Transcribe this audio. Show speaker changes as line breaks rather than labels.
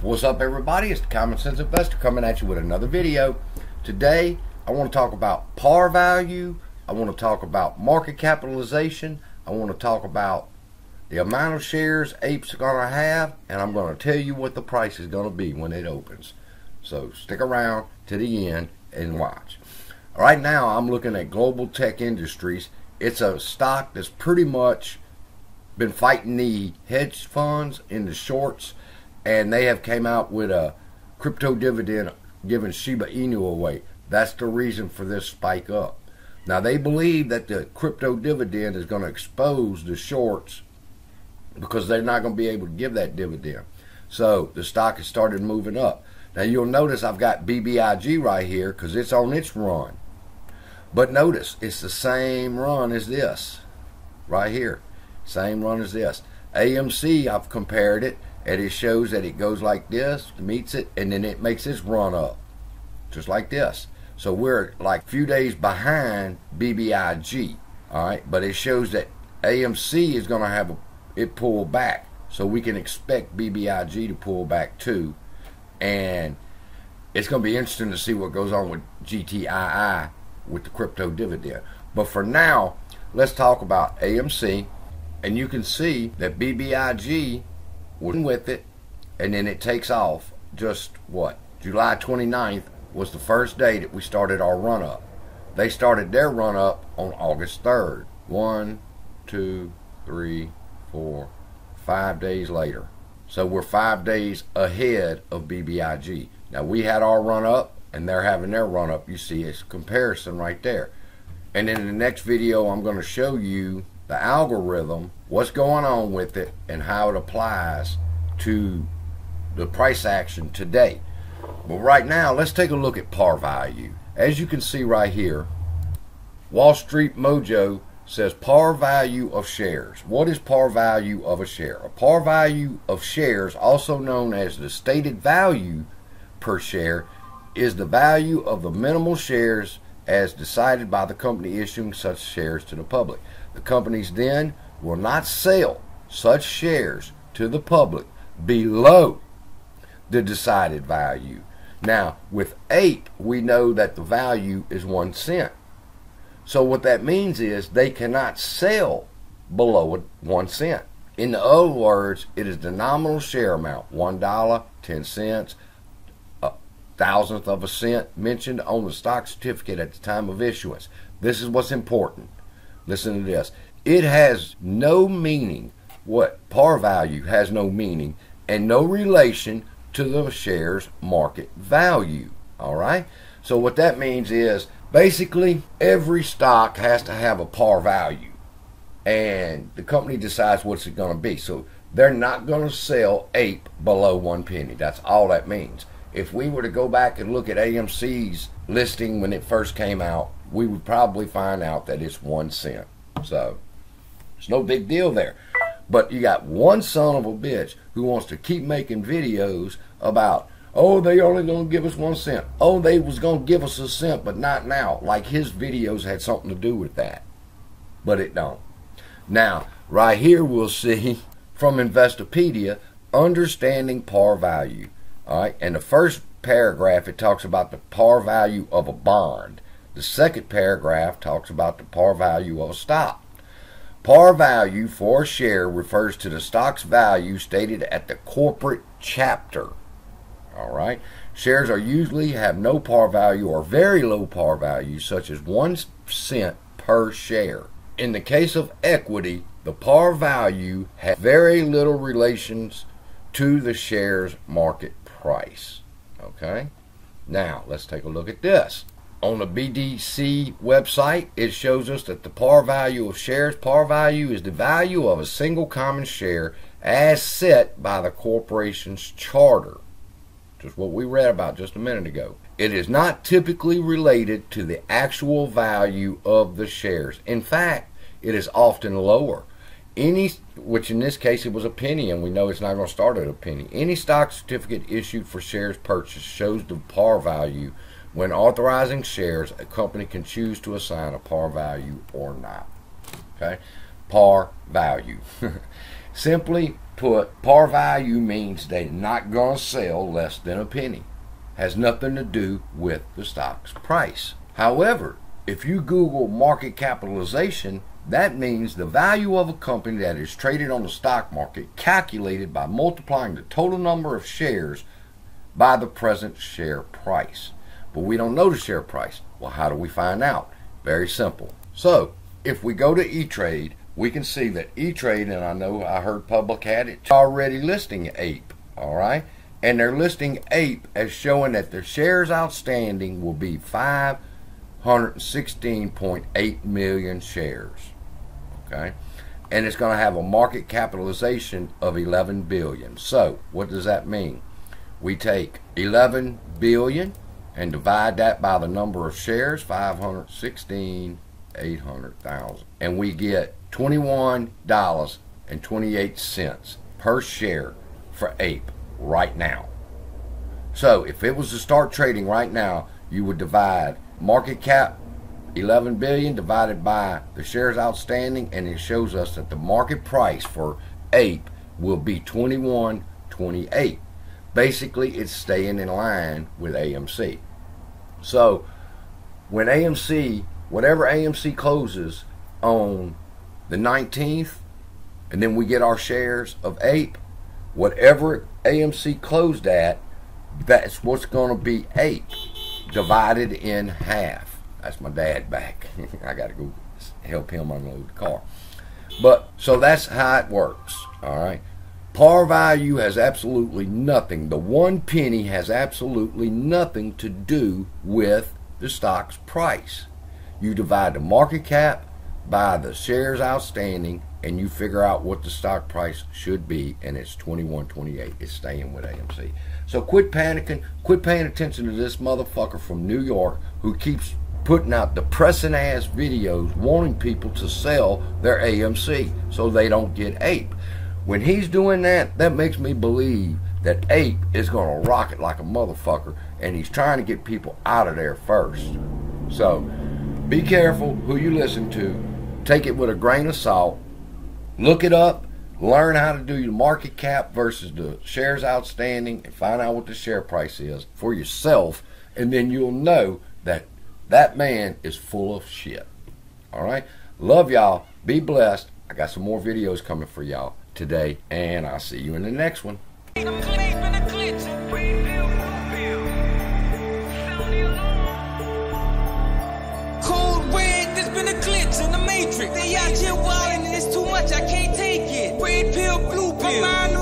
What's up, everybody? It's the Common Sense Investor coming at you with another video. Today I want to talk about par value, I want to talk about market capitalization, I want to talk about the amount of shares APE's going to have, and I'm going to tell you what the price is going to be when it opens. So stick around to the end and watch. Right now I'm looking at Global Tech Industries. It's a stock that's pretty much been fighting the hedge funds in the shorts, and they have came out with a crypto dividend giving Shiba Inu away. That's the reason for this spike up. Now they believe that the crypto dividend is going to expose the shorts because they're not going to be able to give that dividend. So the stock has started moving up. Now you'll notice I've got BBIG right here because it's on its run. But notice it's the same run as this right here. Same run as this. AMC, I've compared it, and it shows that it goes like this, meets it, and then it makes its run up just like this. So we're like a few days behind BBIG, all right, but it shows that AMC is going to have it pull back, so we can expect BBIG to pull back too. And it's going to be interesting to see what goes on with GTII with the crypto dividend. But for now, let's talk about AMC, and you can see that BBIG went with it, and then it takes off. Just what, July 29th was the first day that we started our run up. They started their run up on August 3rd. 1, 2, 3, 4, 5 days later. So we're 5 days ahead of BBIG. Now we had our run up, and they're having their run up. You see it's a comparison right there. And then in the next video I'm going to show you the algorithm, what's going on with it, and how it applies to the price action today. But right now, let's take a look at par value. As you can see right here, Wall Street Mojo says par value of shares. What is par value of a share? A par value of shares, also known as the stated value per share, is the value of the minimal shares as decided by the company issuing such shares to the public. The companies then will not sell such shares to the public below the decided value. Now, with APE, we know that the value is 1 cent. So what that means is they cannot sell below 1 cent. In other words, it is the nominal share amount, $1, 10 cents, a thousandth of a cent, mentioned on the stock certificate at the time of issuance. This is what's important. Listen to this. It has no meaning. What? Par value has no meaning and no relation to the share's market value. All right? So what that means is basically every stock has to have a par value, and the company decides what's it going to be. So they're not going to sell APE below 1 penny. That's all that means. If we were to go back and look at AMC's listing when it first came out, we would probably find out that it's 1 cent. So it's no big deal there. But you got one son of a bitch who wants to keep making videos about, oh, they only going to give us 1 cent. Oh, they was going to give us 1 cent, but not now. Like his videos had something to do with that. But it don't. Now, right here we'll see from Investopedia, understanding par value. All right, and the first paragraph, it talks about the par value of a bond. The second paragraph talks about the par value of a stock. Par value for a share refers to the stock's value stated at the corporate chapter. All right, shares are usually have no par value or very low par value, such as 1 cent per share. In the case of equity, the par value has very little relations to the share's market price. Okay, now let's take a look at this. On the BDC website, it shows us that the par value of shares, par value is the value of a single common share as set by the corporation's charter. Just what we read about just a minute ago. It is not typically related to the actual value of the shares. In fact, it is often lower. Which in this case it was a penny, and we know it's not going to start at a penny. Any stock certificate issued for shares purchased shows the par value. When authorizing shares, a company can choose to assign a par value or not. Okay, par value. Simply, put par value means they're not going to sell less than a penny. Has nothing to do with the stock's price. However, if you Google market capitalization, that means the value of a company that is traded on the stock market calculated by multiplying the total number of shares by the present share price. But we don't know the share price. Well, how do we find out? Very simple. So, if we go to E-Trade, we can see that E-Trade, and I know I heard Public had it, already listing APE, all right? And they're listing APE as showing that their shares outstanding will be 516.8 million shares, okay? And it's going to have a market capitalization of 11 billion. So, what does that mean? We take 11 billion and divide that by the number of shares, 516,800,000, and we get $21.28 per share for APE right now. So if it was to start trading right now, you would divide market cap 11 billion divided by the shares outstanding, and it shows us that the market price for APE will be $21.28. Basically, it's staying in line with AMC. So when AMC, whatever AMC closes on the 19th, and then we get our shares of APE, whatever AMC closed at, that's what's going to be APE divided in half. That's my dad back. I got to go help him unload the car. But so that's how it works. All right. Par value has absolutely nothing. The 1 penny has absolutely nothing to do with the stock's price. You divide the market cap by the shares outstanding, and you figure out what the stock price should be, and it's $21.28. It's staying with AMC. So quit panicking. Quit paying attention to this motherfucker from New York who keeps putting out depressing ass videos wanting people to sell their AMC so they don't get APE. When he's doing that, that makes me believe that APE is going to rocket like a motherfucker, and he's trying to get people out of there first. So be careful who you listen to. Take it with a grain of salt. Look it up. Learn how to do your market cap versus the shares outstanding, and find out what the share price is for yourself, and then you'll know that that man is full of shit. All right? Love y'all. Be blessed. I got some more videos coming for y'all today, and I'll see you in the next one.
Cold red, there's been a glitch in the matrix. They out here wildin' and it's too much, I can't take it. Red pill, blue pill. My mind